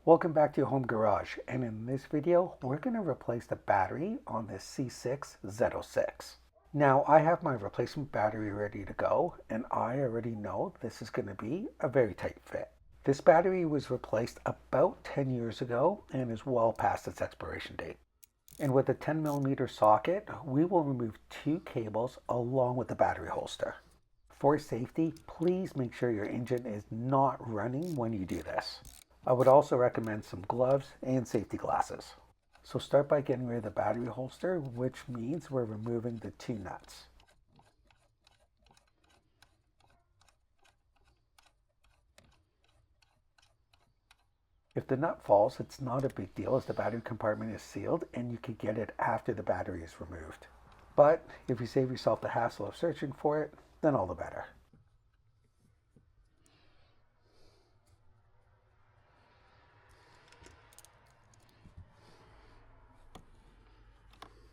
Welcome back to your home garage, and in this video we're going to replace the battery on this C6 Z06. Now I have my replacement battery ready to go, and I already know this is going to be a very tight fit. This battery was replaced about 10 years ago and is well past its expiration date. And with a 10mm socket, we will remove two cables along with the battery holster. For safety, please make sure your engine is not running when you do this. I would also recommend some gloves and safety glasses. So start by getting rid of the battery holster, which means we're removing the two nuts. If the nut falls, it's not a big deal as the battery compartment is sealed and you can get it after the battery is removed. But if you save yourself the hassle of searching for it, then all the better.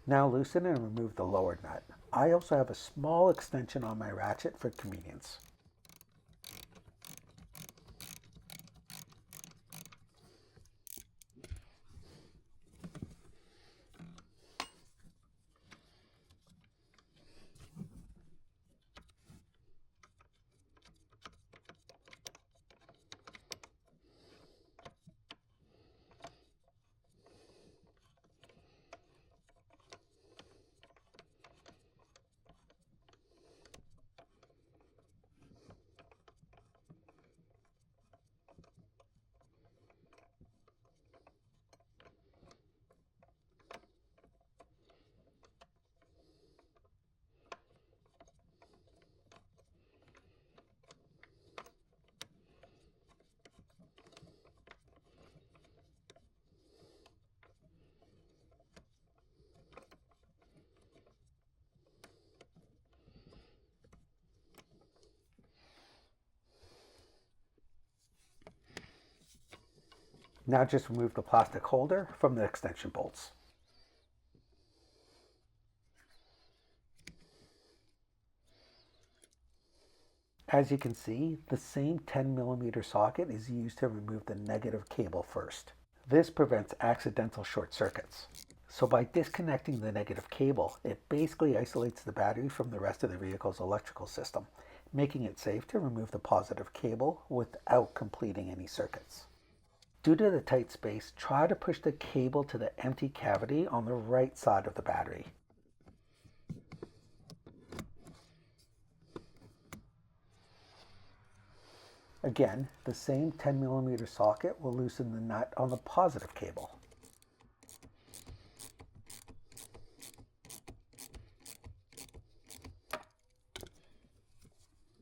Now loosen and remove the lower nut. I also have a small extension on my ratchet for convenience. Now just remove the plastic holder from the extension bolts. As you can see, the same 10mm socket is used to remove the negative cable first. This prevents accidental short circuits. So by disconnecting the negative cable, it basically isolates the battery from the rest of the vehicle's electrical system, making it safe to remove the positive cable without completing any circuits. Due to the tight space, try to push the cable to the empty cavity on the right side of the battery. Again, the same 10mm socket will loosen the nut on the positive cable.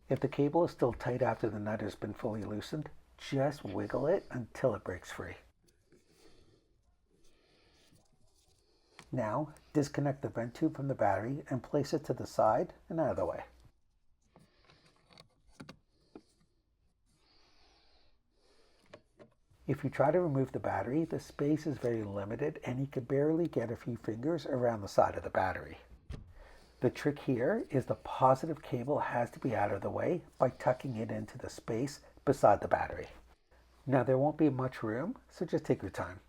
If the cable is still tight after the nut has been fully loosened, just wiggle it until it breaks free. Now, disconnect the vent tube from the battery and place it to the side and out of the way. If you try to remove the battery, the space is very limited and you can barely get a few fingers around the side of the battery. The trick here is the positive cable has to be out of the way by tucking it into the space beside the battery. Now there won't be much room, so just take your time.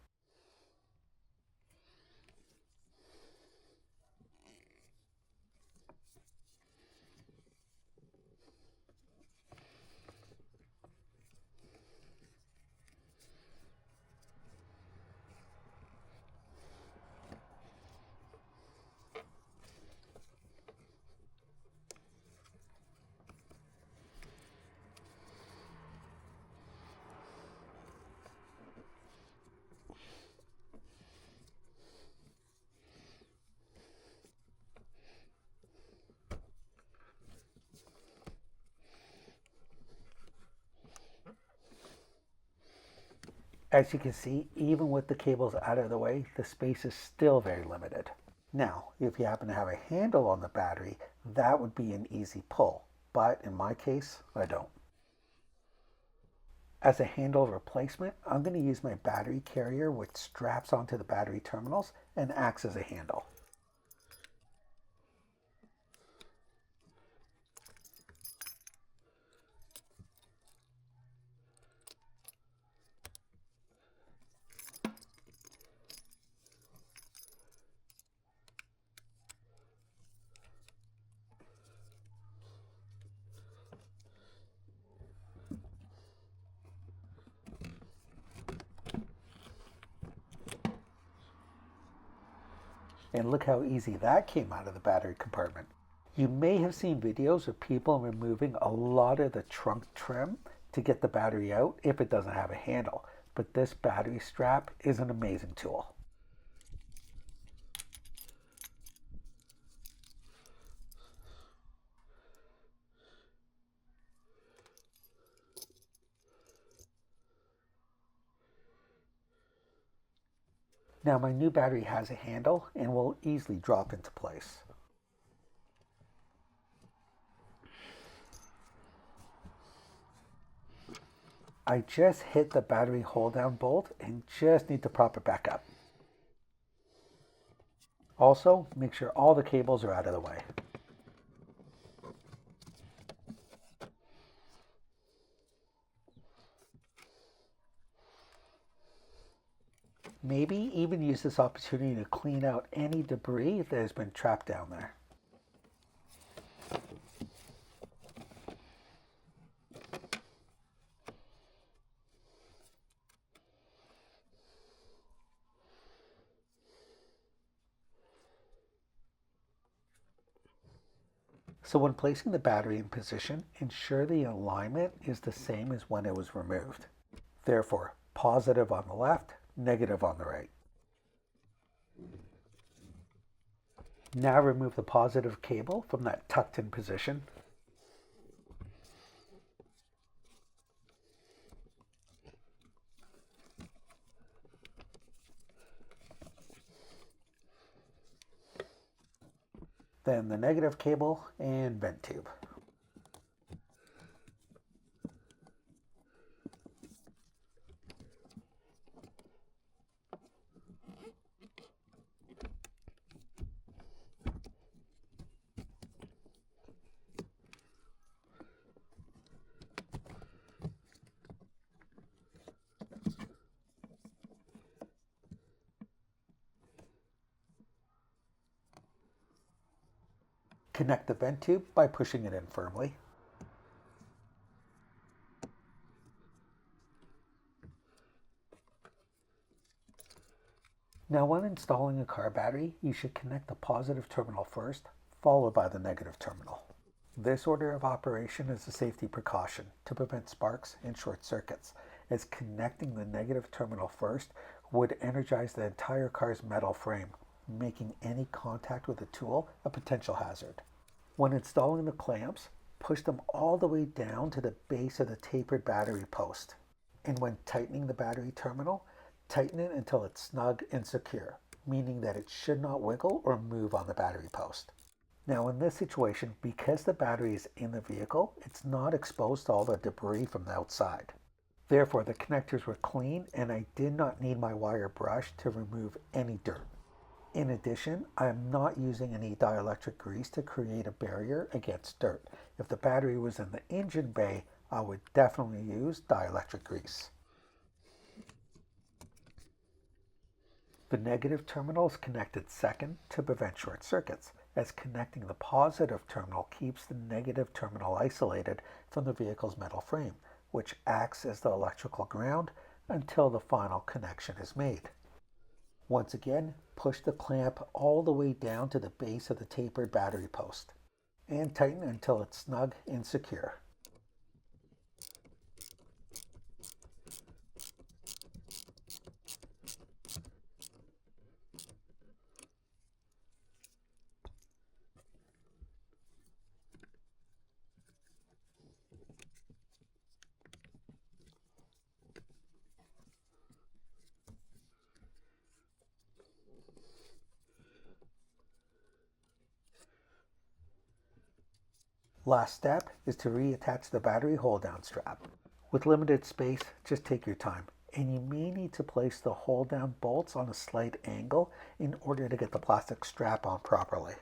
As you can see, even with the cables out of the way, the space is still very limited. Now, if you happen to have a handle on the battery, that would be an easy pull, but in my case, I don't. As a handle replacement, I'm going to use my battery carrier which straps onto the battery terminals and acts as a handle. And look how easy that came out of the battery compartment. You may have seen videos of people removing a lot of the trunk trim to get the battery out if it doesn't have a handle, but this battery strap is an amazing tool. Now my new battery has a handle and will easily drop into place. I just hit the battery hold down bolt and just need to prop it back up. Also, make sure all the cables are out of the way. Maybe even use this opportunity to clean out any debris that has been trapped down there. So when placing the battery in position, ensure the alignment is the same as when it was removed. Therefore, positive on the left, negative on the right. Now remove the positive cable from that tucked in position. Then the negative cable and vent tube. Connect the vent tube by pushing it in firmly. Now when installing a car battery, you should connect the positive terminal first, followed by the negative terminal. This order of operation is a safety precaution to prevent sparks and short circuits, as connecting the negative terminal first would energize the entire car's metal frame, making any contact with the tool a potential hazard. When installing the clamps, push them all the way down to the base of the tapered battery post. And when tightening the battery terminal, tighten it until it's snug and secure, meaning that it should not wiggle or move on the battery post. Now in this situation, because the battery is in the vehicle, it's not exposed to all the debris from the outside. Therefore, the connectors were clean and I did not need my wire brush to remove any dirt. In addition, I am not using any dielectric grease to create a barrier against dirt. If the battery was in the engine bay, I would definitely use dielectric grease. The negative terminal is connected second to prevent short circuits, as connecting the positive terminal keeps the negative terminal isolated from the vehicle's metal frame, which acts as the electrical ground until the final connection is made. Once again, push the clamp all the way down to the base of the tapered battery post and tighten until it's snug and secure. Last step is to reattach the battery hold-down strap. With limited space, just take your time, and you may need to place the hold-down bolts on a slight angle in order to get the plastic strap on properly.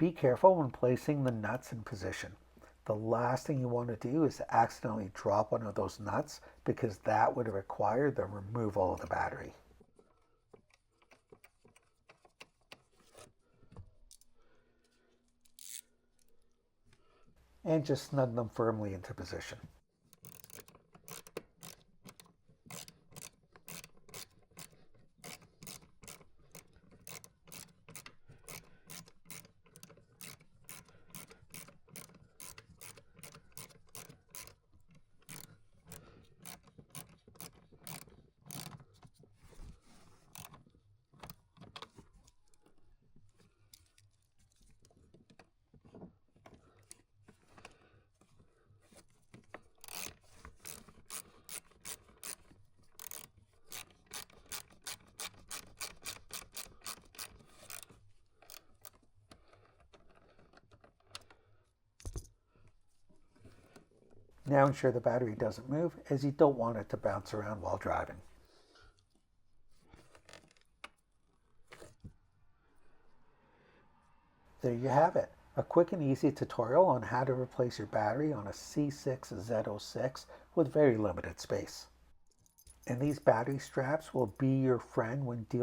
Be careful when placing the nuts in position. The last thing you want to do is to accidentally drop one of those nuts, because that would require the removal of the battery. And just snug them firmly into position. Now ensure the battery doesn't move, as you don't want it to bounce around while driving. There you have it, a quick and easy tutorial on how to replace your battery on a C6 Z06 with very limited space. And these battery straps will be your friend when dealing